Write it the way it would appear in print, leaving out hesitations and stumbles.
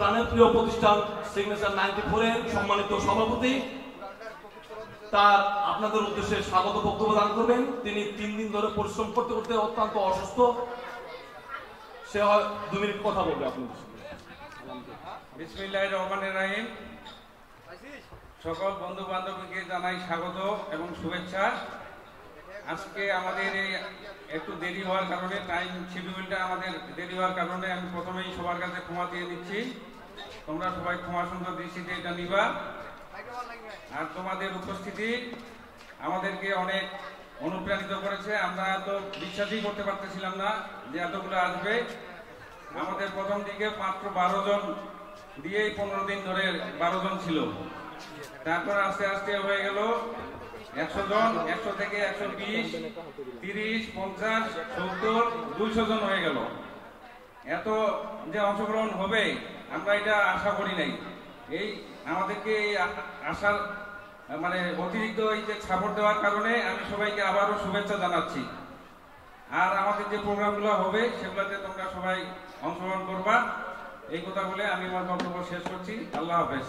প্রাণের প্রিয় প্রতিষ্ঠান সিগনেচার 94 এর সম্মানিত সভাপতি তার আপনাদের উদ্দেশ্যে স্বাগত বক্তব্য দান করবেন। তিনি 3 দিন ধরে পরিশ্রম করতে করতে অত্যন্ত অসুস্থ, সে 2 মিনিট কথা বলবে আপনাদের সাথে। বিসমিল্লাহির রহমানির রহিম। সকল বন্ধু বান্ধবীকে জানাই স্বাগত এবং শুভেচ্ছা। আজকে আমাদের এই একটু দেরি হওয়ার কারণে, টাইম শিডিউলটা আমাদের দেরি হওয়ার কারণে আমি প্রথমেই সবার কাছে ক্ষমা দিয়ে নিচ্ছি। তোমরা সবাই ক্ষমা সুন্দর দৃষ্টিতে এটা নিবা। আর তোমাদের উপস্থিতি আমাদেরকে অনেক অনুপ্রাণিত করেছে। আমরা তো বিশ্বাসই করতে পারতেছিলাম না যে এতগুলো আসবে। আমাদের প্রথম দিকে মাত্র 12 জন দিয়েই 15 দিন ধরে 12 জন ছিল। তারপর আস্তে আস্তে হয়ে গেল 100 জন, 100 থেকে 120, 30, 50, 70, 200 জন হয়ে গেল। এত যে অংশগ্রহণ হবে আমরা এটা আশা করি নাই। এই আমাদেরকে এই আশার মানে অতিরিক্ত এই যে সাপোর্ট দেওয়ার কারণে আমি সবাইকে আবারও শুভেচ্ছা জানাচ্ছি। আর আমাদের যে প্রোগ্রামগুলো হবে সেগুলোতে তোমরা সবাই অংশগ্রহণ করবা, এই কথা বলে আমি আমার বক্তব্য শেষ করছি। আল্লাহ হাফেজ।